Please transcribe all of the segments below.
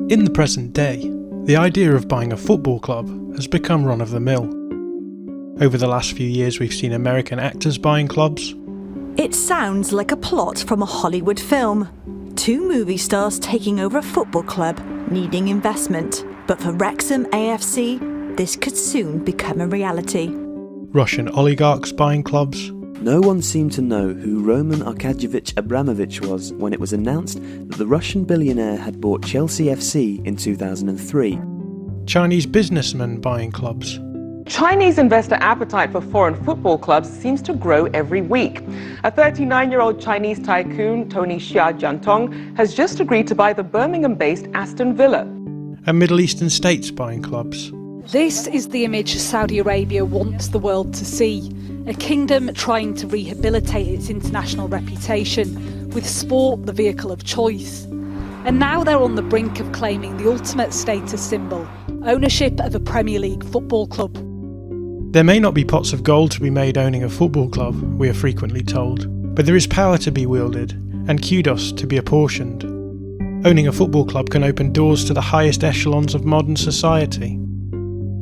In the present day, the idea of buying a football club has become run-of-the-mill. Over the last few years we've seen American actors buying clubs. It sounds like a plot from a Hollywood film. Two movie stars taking over a football club, needing investment. But for Wrexham AFC, this could soon become a reality. Russian oligarchs buying clubs. No one seemed to know who Roman Arkadjevich Abramovich was when it was announced that the Russian billionaire had bought Chelsea FC in 2003. Chinese businessmen buying clubs. Chinese investor appetite for foreign football clubs seems to grow every week. A 39-year-old Chinese tycoon, Tony Xia Jiantong, has just agreed to buy the Birmingham-based Aston Villa. And Middle Eastern states buying clubs. This is the image Saudi Arabia wants the world to see. A kingdom trying to rehabilitate its international reputation, with sport the vehicle of choice. And now they're on the brink of claiming the ultimate status symbol, ownership of a Premier League football club. There may not be pots of gold to be made owning a football club, we are frequently told, but there is power to be wielded, and kudos to be apportioned. Owning a football club can open doors to the highest echelons of modern society.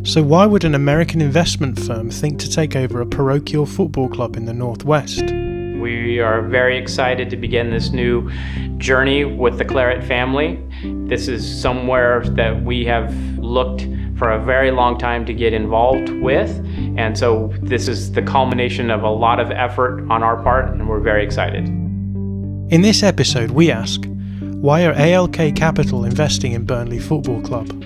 So why would an American investment firm think to take over a parochial football club in the Northwest? We are very excited to begin this new journey with the Claret family. This is somewhere that we have looked for a very long time to get involved with, and so this is the culmination of a lot of effort on our part, and we're very excited. In this episode we ask, why are ALK Capital investing in Burnley Football Club?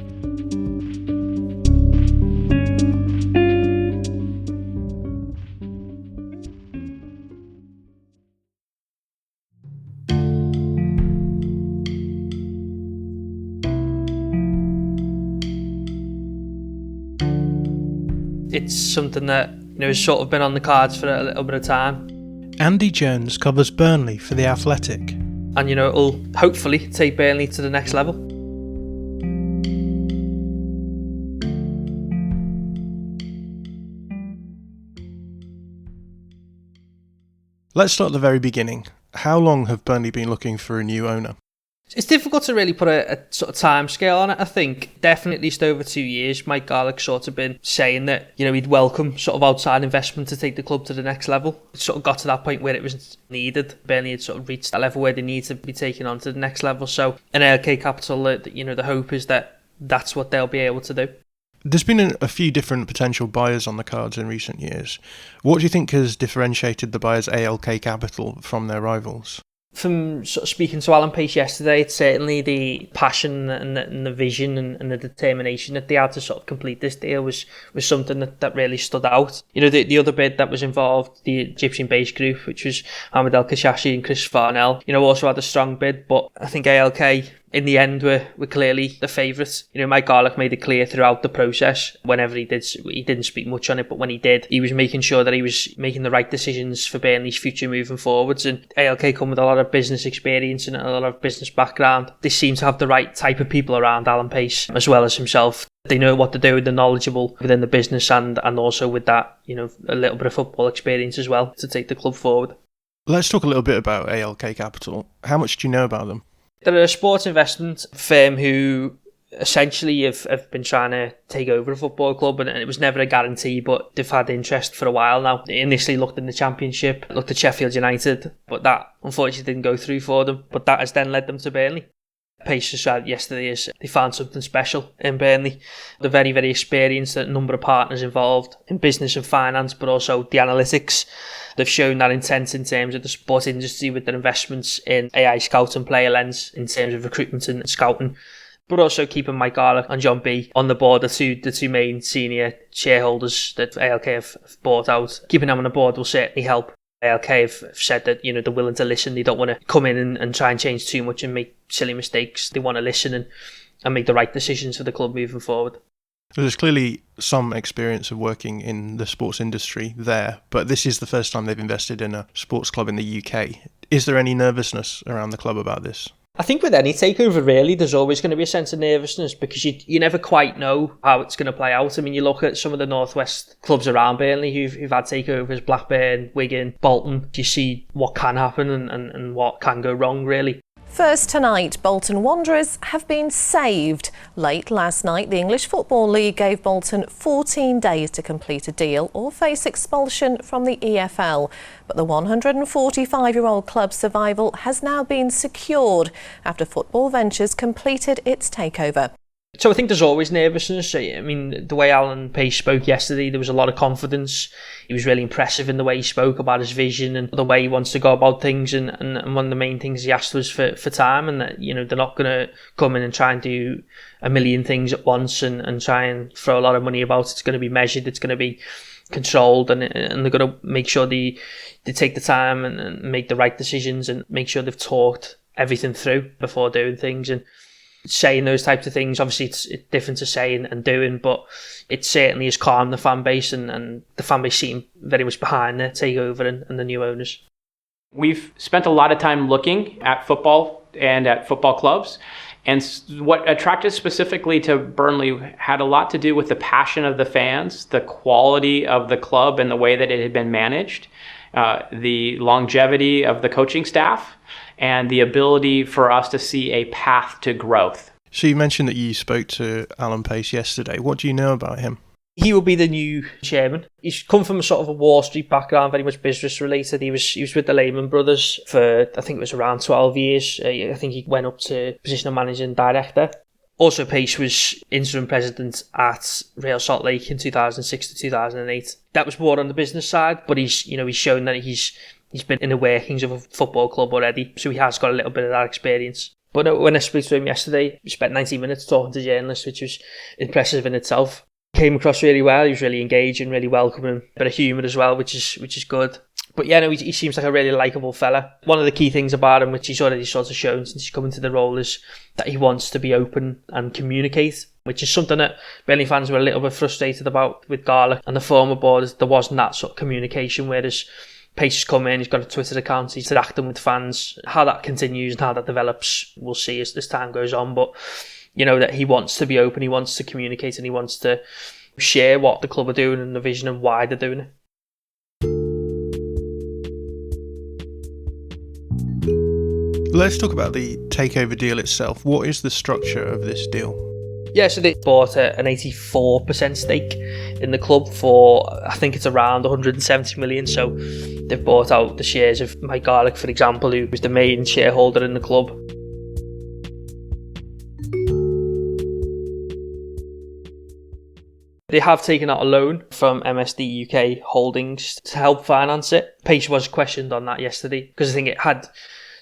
It's something that has sort of been on the cards for a little bit of time. Andy Jones covers Burnley for The Athletic. And it'll hopefully take Burnley to the next level. Let's start at the very beginning. How long have Burnley been looking for a new owner? It's difficult to really put a sort of time scale on it. I think definitely at least over 2 years, Mike Garlick's sort of been saying that, he'd welcome sort of outside investment to take the club to the next level. It sort of got to that point where it was needed. Burnley had sort of reached that level where they need to be taken on to the next level. So an ALK Capital, the hope is that that's what they'll be able to do. There's been a few different potential buyers on the cards in recent years. What do you think has differentiated the buyers ALK Capital from their rivals? From sort of speaking to Alan Pace yesterday, it's certainly the passion and the vision and the determination that they had to sort of complete this deal was something that really stood out. The other bid that was involved, the Egyptian-based group, which was Ahmed El Kashashi and Chris Farnell, also had a strong bid, but I think ALK in the end were clearly the favourites. Mike Garlick made it clear throughout the process. Whenever he didn't speak much on it, but when he did, he was making sure that he was making the right decisions for Burnley's future moving forwards. And ALK come with a lot of business experience and a lot of business background. They seem to have the right type of people around Alan Pace as well as himself. They know what to do, they're knowledgeable within the business and also with that, a little bit of football experience as well to take the club forward. Let's talk a little bit about ALK Capital. How much do you know about them? They're a sports investment firm who essentially have been trying to take over a football club, and it was never a guarantee, but they've had interest for a while now. They initially looked in the Championship, looked at Sheffield United, but that unfortunately didn't go through for them. But that has then led them to Burnley. Pace said yesterday is they found something special in Burnley. They're very, very experienced, a number of partners involved in business and finance, but also the analytics. They've shown that intent in terms of the sports industry with their investments in AI Scout and Player Lens in terms of recruitment and scouting, but also keeping Mike Garlick and John B on the board, the two main senior shareholders that ALK have bought out. Keeping them on the board will certainly help. ALK have said that they're willing to listen. They don't want to come in and try and change too much and make silly mistakes. They want to listen and make the right decisions for the club moving forward. There's clearly some experience of working in the sports industry there, but this is the first time they've invested in a sports club in the UK. Is there any nervousness around the club about this? I think with any takeover, really, there's always going to be a sense of nervousness because you never quite know how it's going to play out. I mean, you look at some of the Northwest clubs around Burnley who've had takeovers, Blackburn, Wigan, Bolton. You see what can happen and what can go wrong, really. First tonight, Bolton Wanderers have been saved. Late last night, the English Football League gave Bolton 14 days to complete a deal or face expulsion from the EFL. But the 145-year-old club's survival has now been secured after Football Ventures completed its takeover. So I think there's always nervousness. I mean, the way Alan Pace spoke yesterday, there was a lot of confidence. He was really impressive in the way he spoke about his vision and the way he wants to go about things. And one of the main things he asked was for time, and that, you know, they're not going to come in and try and do a million things at once and try and throw a lot of money about. It's going to be measured. It's going to be controlled, and they're going to make sure they take the time and make the right decisions and make sure they've talked everything through before doing things. And saying those types of things, obviously it's different to saying and doing, but it certainly has calmed the fan base, and the fan base seem very much behind the takeover and the new owners. We've spent a lot of time looking at football and at football clubs, and what attracted specifically to Burnley had a lot to do with the passion of the fans, the quality of the club and the way that it had been managed, the longevity of the coaching staff, and the ability for us to see a path to growth. So you mentioned that you spoke to Alan Pace yesterday. What do you know about him? He will be the new chairman. He's come from a sort of a Wall Street background, very much business related. He was with the Lehman Brothers for, I think it was around 12 years. I think he went up to position of managing director. Also, Pace was interim president at Real Salt Lake in 2006 to 2008. That was more on the business side, but he's shown that he's been in the workings of a football club already, so he has got a little bit of that experience. But when I spoke to him yesterday, we spent 90 minutes talking to journalists, which was impressive in itself. Came across really well. He was really engaging, really welcoming, bit of humour as well, which is good. But yeah, no, he seems like a really likeable fella. One of the key things about him, which he's already sort of shown since he's come into the role, is that he wants to be open and communicate, which is something that Burnley fans were a little bit frustrated about with Garlic and the former board. There wasn't that sort of communication, whereas Pace has come in, he's got a Twitter account, he's interacting with fans. How that continues and how that develops, we'll see as time goes on. But, you know, that he wants to be open, he wants to communicate, and he wants to share what the club are doing and the vision and why they're doing it. Let's talk about the takeover deal itself. What is the structure of this deal? Yeah, so they bought an 84% stake in the club for, I think it's around 170 million. So they've bought out the shares of Mike Garlic, for example, who was the main shareholder in the club. They have taken out a loan from MSD UK Holdings to help finance it. Pace was questioned on that yesterday because I think it had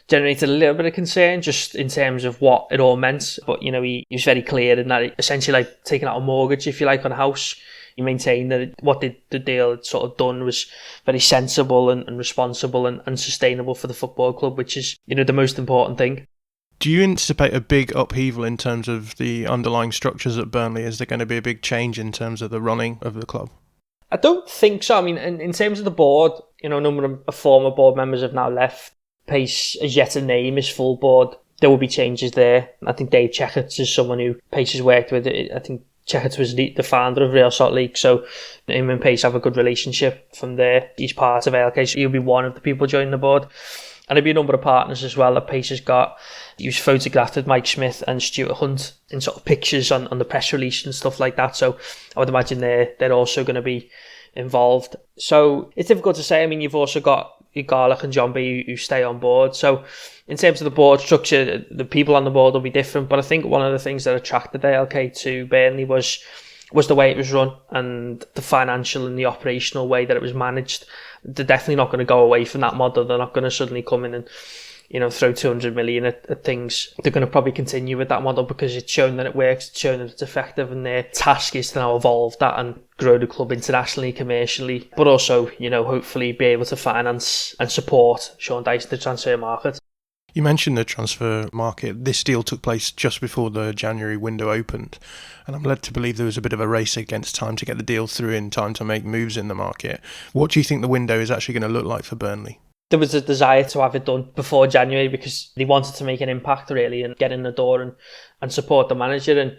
generated a little bit of concern just in terms of what it all meant. But, you know, he was very clear in that it essentially like taking out a mortgage, if you like, on a house. He maintained that what the deal had sort of done was very sensible and responsible and sustainable for the football club, which is, you know, the most important thing. Do you anticipate a big upheaval in terms of the underlying structures at Burnley? Is there going to be a big change in terms of the running of the club? I don't think so. I mean, in terms of the board, you know, a number of former board members have now left. Pace has yet to name his full board. There will be changes there. I think Dave Checketts is someone who Pace has worked with. I think Checketts was the founder of Real Salt Lake, so him and Pace have a good relationship from there. He's part of ALK, so he'll be one of the people joining the board. And there'll be a number of partners as well that Pace has got. He was photographed with Mike Smith and Stuart Hunt in sort of pictures on the press release and stuff like that. So I would imagine they're also going to be involved. So it's difficult to say. I mean, you've also got Garlic and John B who stay on board. So in terms of the board structure, the people on the board will be different. But I think one of the things that attracted ALK to Burnley was the way it was run and the financial and the operational way that it was managed. They're definitely not going to go away from that model. They're not going to suddenly come in and, you know, throw 200 million at things. They're going to probably continue with that model because it's shown that it works, it's shown that it's effective, and their task is to now evolve that and grow the club internationally, commercially, but also, you know, hopefully be able to finance and support Sean Dyche in the transfer market. You mentioned the transfer market. This deal took place just before the January window opened, and I'm led to believe there was a bit of a race against time to get the deal through in time to make moves in the market. What do you think the window is actually going to look like for Burnley? There was a desire to have it done before January because they wanted to make an impact really and get in the door and support the manager. And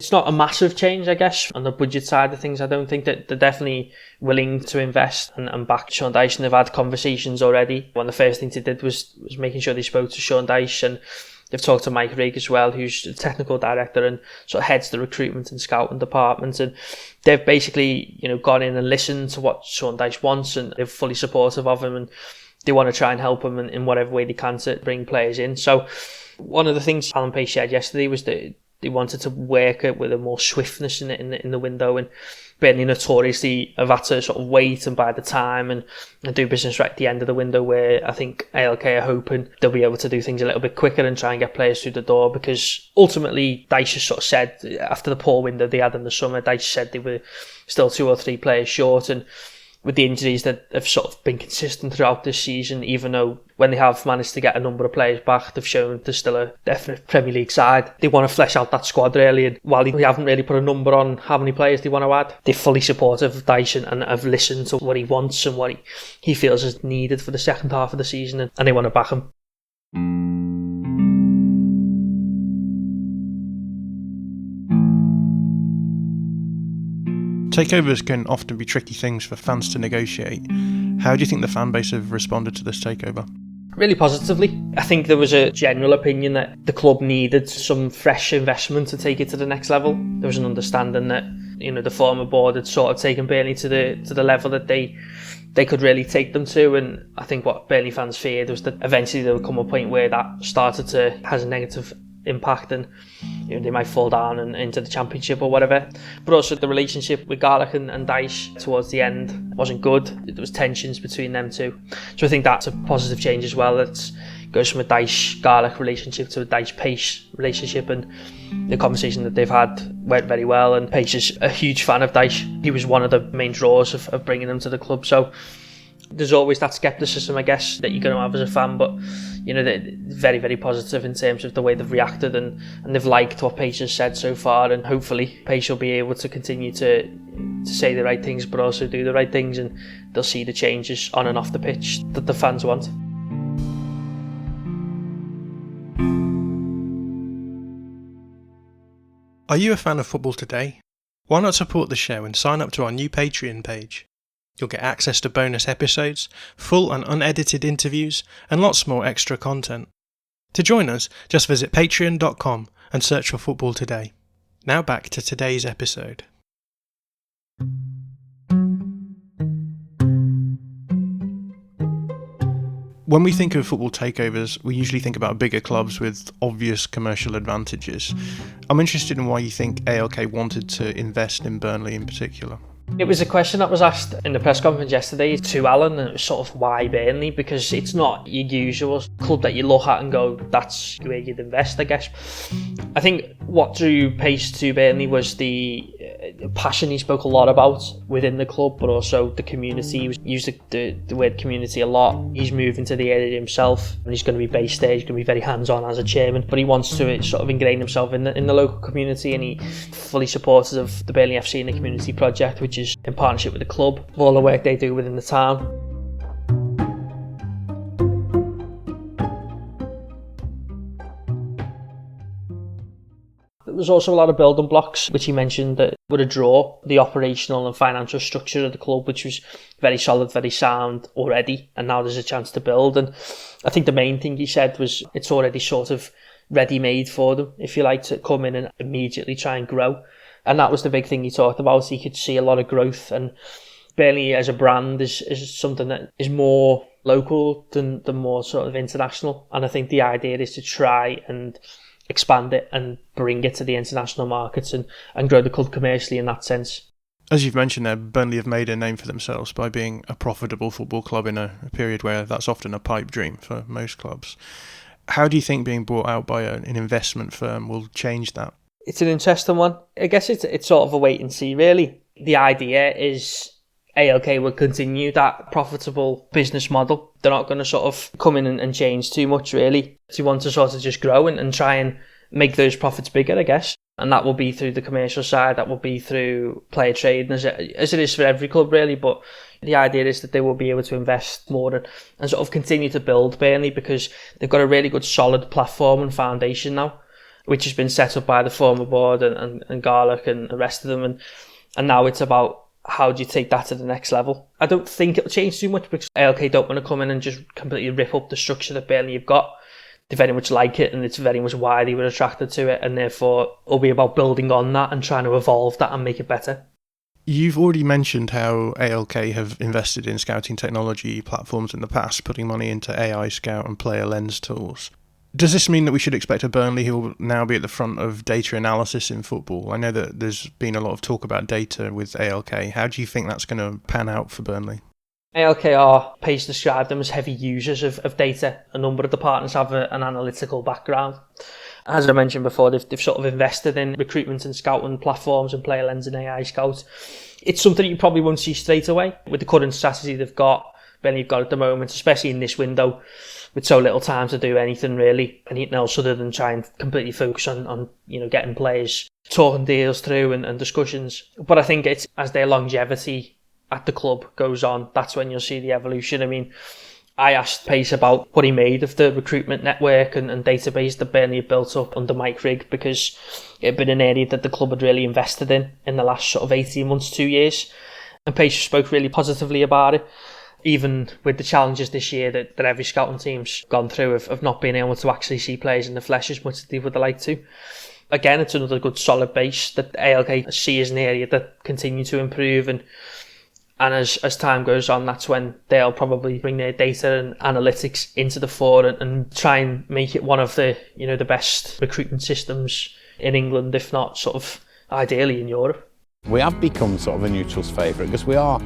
It's not a massive change, I guess, on the budget side of things. I don't think that they're definitely willing to invest and back Sean Dyche, and they've had conversations already. One of the first things they did was making sure they spoke to Sean Dyche, and they've talked to Mike Rigg as well, who's the technical director and sort of heads the recruitment and scouting department. And they've basically, gone in and listened to what Sean Dyche wants, and they're fully supportive of him, and they want to try and help him in whatever way they can to bring players in. So one of the things Alan Pace shared yesterday was that they wanted to work with a more swiftness in the window, and Burnley notoriously have had to sort of wait and buy the time and do business right at the end of the window, where I think ALK are hoping they'll be able to do things a little bit quicker and try and get players through the door, because ultimately Dyche has sort of said, after the poor window they had in the summer, Dyche said they were still 2 or 3 players short, and with the injuries that have sort of been consistent throughout this season, even though when they have managed to get a number of players back, they've shown they're still a definite Premier League side. They want to flesh out that squad really, and while we haven't really put a number on how many players they want to add, they're fully supportive of Dyche and have listened to what he wants and what he feels is needed for the second half of the season, and they want to back him. Takeovers can often be tricky things for fans to negotiate. How do you think the fan base have responded to this takeover? Really positively. I think there was a general opinion that the club needed some fresh investment to take it to the next level. There was an understanding that the former board had sort of taken Burnley to the level that they could really take them to, and I think what Burnley fans feared was that eventually there would come a point where that started to has a negative impact, and they might fall down and into the Championship or whatever. But also the relationship with Garlick and Dyche towards the end wasn't good. There was tensions between them two, so I think that's a positive change as well. It goes from a Dyche-Garlick relationship to a Dyche-Pace relationship, and the conversation that they've had went very well, and Pace is a huge fan of Dyche. He was one of the main draws of bringing him to the club, so there's always that scepticism, I guess, that you're going to have as a fan, but they're very, very positive in terms of the way they've reacted, and they've liked what Pace has said so far, and hopefully Pace will be able to continue to say the right things but also do the right things, and they'll see the changes on and off the pitch that the fans want. Are you a fan of football today? Why not support the show and sign up to our new Patreon page? You'll get access to bonus episodes, full and unedited interviews, and lots more extra content. To join us, just visit patreon.com and search for Football Today. Now back to today's episode. When we think of football takeovers, we usually think about bigger clubs with obvious commercial advantages. I'm interested in why you think ALK wanted to invest in Burnley in particular. It was a question that was asked in the press conference yesterday to Alan, and it was sort of why Burnley, because it's not your usual club that you look at and go, that's where you'd invest, I guess. I think what drew Pace to Burnley was the passion he spoke a lot about within the club, but also the community. He used the word community a lot. He's moving to the area himself, and he's going to be based there. He's going to be very hands-on as a chairman, but he wants to sort of ingrain himself in the local community, and he fully supported of the Burnley FC and the community project, which is in partnership with the club, all the work they do within the town. There was also a lot of building blocks, which he mentioned that would a draw the operational and financial structure of the club, which was very solid, very sound already, and now there's a chance to build. And I think the main thing he said was it's already sort of ready-made for them, if you like, to come in and immediately try and grow. And that was the big thing he talked about. He could see a lot of growth, and Burnley as a brand is something that is more local than more sort of international. And I think the idea is to try and expand it and bring it to the international markets and grow the club commercially in that sense. As you've mentioned there, Burnley have made a name for themselves by being a profitable football club in a period where that's often a pipe dream for most clubs. How do you think being bought out by an investment firm will change that? It's an interesting one. I guess it's sort of a wait and see, really. The idea is ALK will continue that profitable business model. They're not going to sort of come in and change too much, really. They want to sort of just grow and try and make those profits bigger, I guess. And that will be through the commercial side, that will be through player trade, as it is for every club, really. But the idea is that they will be able to invest more and sort of continue to build Burnley, because they've got a really good solid platform and foundation now. which has been set up by the former board and Garlick and the rest of them. And now it's about how do you take that to the next level. I don't think it'll change too much because ALK don't want to come in and just completely rip up the structure that Burnley have got. They very much like it, and it's very much why they were attracted to it, and therefore it'll be about building on that and trying to evolve that and make it better. You've already mentioned how ALK have invested in scouting technology platforms in the past, putting money into AI Scout and Player Lens tools. Does this mean that we should expect a Burnley who will now be at the front of data analysis in football? I know that there's been a lot of talk about data with ALK. How do you think that's going to pan out for Burnley? ALK are, Pace described them as heavy users of data. A number of the partners have an analytical background. As I mentioned before, they've sort of invested in recruitment and scouting platforms and Player Lens and AI Scout. It's something you probably won't see straight away with the current strategy they've got, Burnley have got at the moment, especially in this window, with so little time to do anything really, anything else other than try and completely focus on getting players, talking deals through and discussions. But I think it's as their longevity at the club goes on, that's when you'll see the evolution. I mean, I asked Pace about what he made of the recruitment network and database that Burnley had built up under Mike Rigg, because it had been an area that the club had really invested in the last sort of 18 months, 2 years. And Pace spoke really positively about it, even with the challenges this year that every scouting team's gone through of not being able to actually see players in the flesh as much as they would like to. Again, it's another good solid base that ALK see as an area that continue to improve, and as time goes on, that's when they'll probably bring their data and analytics into the fore and try and make it one of the the best recruitment systems in England, if not sort of ideally in Europe. We have become sort of a neutral's favourite because we are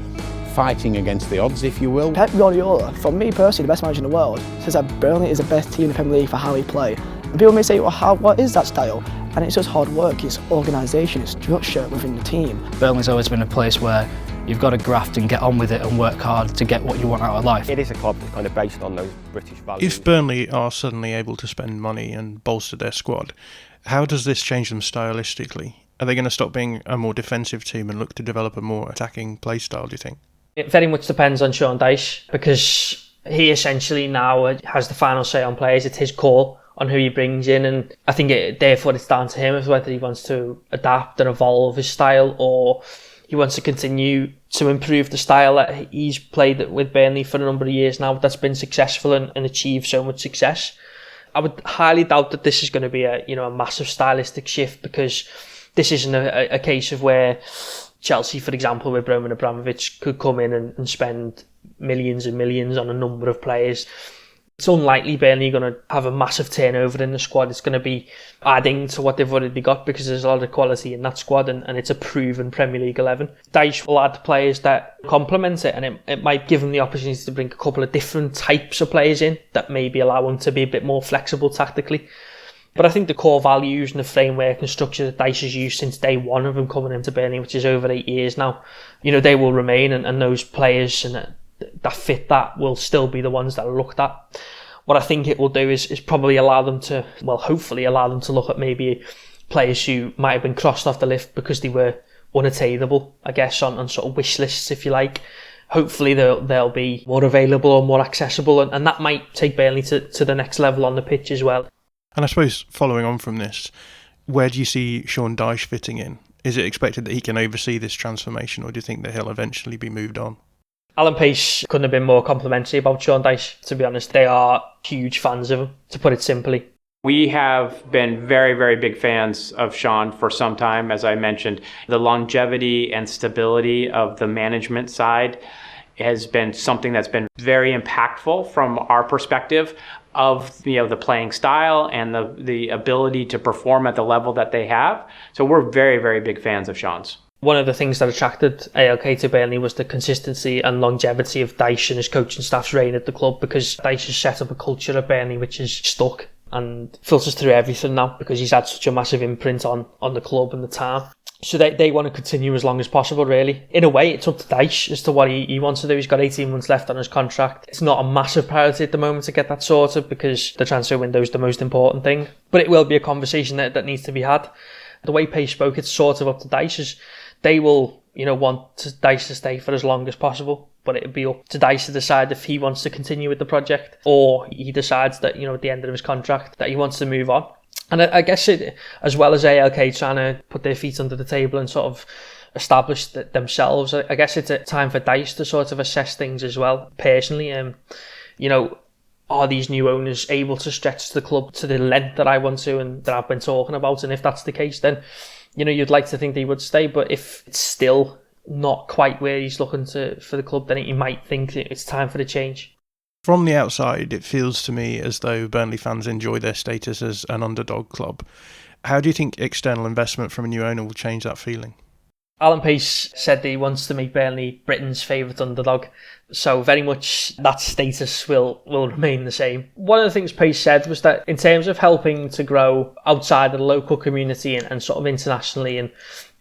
fighting against the odds, if you will. Pep Guardiola, for me personally, the best manager in the world, says that Burnley is the best team in the Premier League for how we play. And people may say, well, what is that style? And it's just hard work, it's organisation, it's structure within the team. Burnley's always been a place where you've got to graft and get on with it and work hard to get what you want out of life. It is a club that's kind of based on those British values. If Burnley are suddenly able to spend money and bolster their squad, how does this change them stylistically? Are they going to stop being a more defensive team and look to develop a more attacking play style, do you think? It very much depends on Sean Dyche, because he essentially now has the final say on players. It's his call on who he brings in, and I think therefore it's down to him as whether he wants to adapt and evolve his style, or he wants to continue to improve the style that he's played with Burnley for a number of years now, that's been successful and achieved so much success. I would highly doubt that this is going to be a massive stylistic shift, because this isn't a case of where Chelsea, for example, with Roman Abramovich, could come in and spend millions and millions on a number of players. It's unlikely Burnley are going to have a massive turnover in the squad. It's going to be adding to what they've already got, because there's a lot of quality in that squad, and it's a proven Premier League 11. Dyche will add players that complement it, and it might give them the opportunity to bring a couple of different types of players in that maybe allow them to be a bit more flexible tactically. But I think the core values and the framework and structure that Dyche has used since day one of him coming into Burnley, which is over 8 years now, they will remain, and those players and that fit that will still be the ones that are looked at. What I think it will do is probably allow them to, hopefully allow them to look at maybe players who might have been crossed off the list because they were unattainable, I guess, on sort of wish lists, if you like. Hopefully they'll be more available or more accessible, and that might take Burnley to the next level on the pitch as well. And I suppose following on from this, where do you see Sean Dyche fitting in? Is it expected that he can oversee this transformation, or do you think that he'll eventually be moved on? Alan Pace couldn't have been more complimentary about Sean Dyche, to be honest. They are huge fans of him, to put it simply. We have been very, very big fans of Sean for some time. As I mentioned, the longevity and stability of the management side has been something that's been very impactful from our perspective of the playing style and the ability to perform at the level that they have. So we're very, very big fans of Sean's. One of the things that attracted ALK to Burnley was the consistency and longevity of Dyche and his coaching staff's reign at the club, because Dyche has set up a culture at Burnley which is stuck and filters through everything now, because he's had such a massive imprint on the club and the town. So they want to continue as long as possible, really. In a way, it's up to Dyche as to what he wants to do. He's got 18 months left on his contract. It's not a massive priority at the moment to get that sorted, because the transfer window is the most important thing. But it will be a conversation that needs to be had. The way Pace spoke, it's sort of up to Dyche. They will, want Dyche to stay for as long as possible, but it'll be up to Dyche to decide if he wants to continue with the project, or he decides that, at the end of his contract, that he wants to move on. And I guess it, as well as ALK trying to put their feet under the table and sort of establish themselves, I guess it's a time for Dice to sort of assess things as well. Personally, are these new owners able to stretch the club to the length that I want to and that I've been talking about? And if that's the case, then you'd like to think they would stay. But if it's still not quite where he's looking for the club, then you might think that it's time for the change. From the outside, it feels to me as though Burnley fans enjoy their status as an underdog club. How do you think external investment from a new owner will change that feeling? Alan Pace said that he wants to make Burnley Britain's favourite underdog, so very much that status will remain the same. One of the things Pace said was that in terms of helping to grow outside of the local community and sort of internationally, and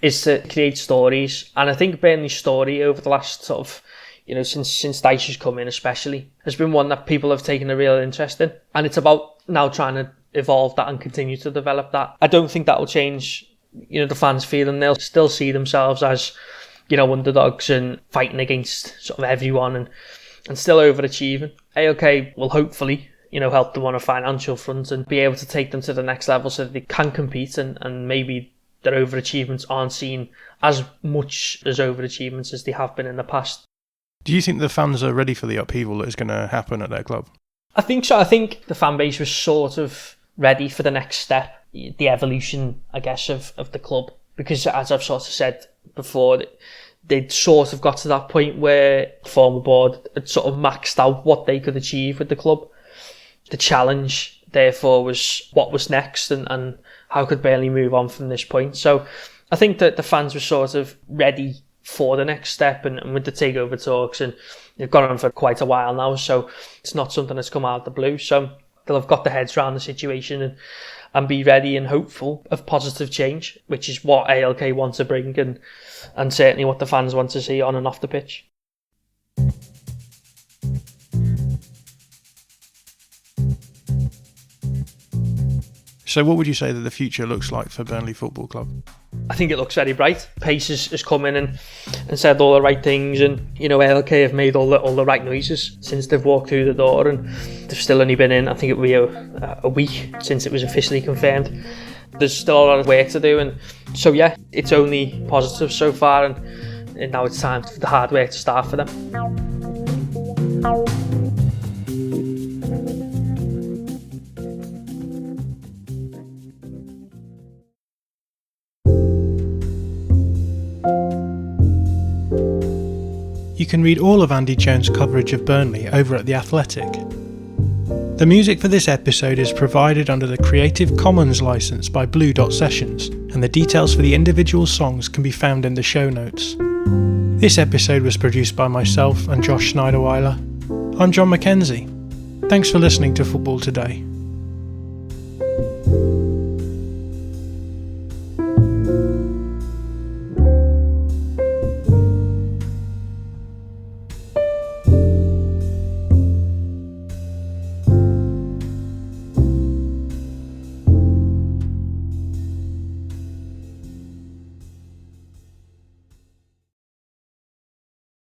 is to create stories. And I think Burnley's story over the last sort of, since Dyche has come in especially, has been one that people have taken a real interest in. And it's about now trying to evolve that and continue to develop that. I don't think that will change, the fans' feeling. They'll still see themselves as, underdogs and fighting against sort of everyone and still overachieving. ALK will hopefully, help them on a financial front and be able to take them to the next level so that they can compete and maybe their overachievements aren't seen as much as overachievements as they have been in the past. Do you think the fans are ready for the upheaval that is going to happen at their club? I think so. I think the fan base was sort of ready for the next step, the evolution, I guess, of the club. Because as I've sort of said before, they'd sort of got to that point where the former board had sort of maxed out what they could achieve with the club. The challenge, therefore, was what was next and how could Burnley move on from this point. So I think that the fans were sort of ready for the next step and with the takeover talks, and they've gone on for quite a while now, so it's not something that's come out of the blue. So they'll have got their heads around the situation and be ready and hopeful of positive change, which is what ALK want to bring and certainly what the fans want to see on and off the pitch. So what would you say that the future looks like for Burnley Football Club? I think it looks very bright. Pace has come in and said all the right things, and ALK have made all the right noises since they've walked through the door, and they've still only been in, I think it will be a week since it was officially confirmed. There's still a lot of work to do, and so yeah, it's only positive so far, and now it's time for the hard work to start for them. You can read all of Andy Jones' coverage of Burnley over at The Athletic. The music for this episode is provided under the Creative Commons licence by Blue Dot Sessions, and the details for the individual songs can be found in the show notes. This episode was produced by myself and Josh Schneiderweiler. I'm John Mackenzie. Thanks for listening to Football Today.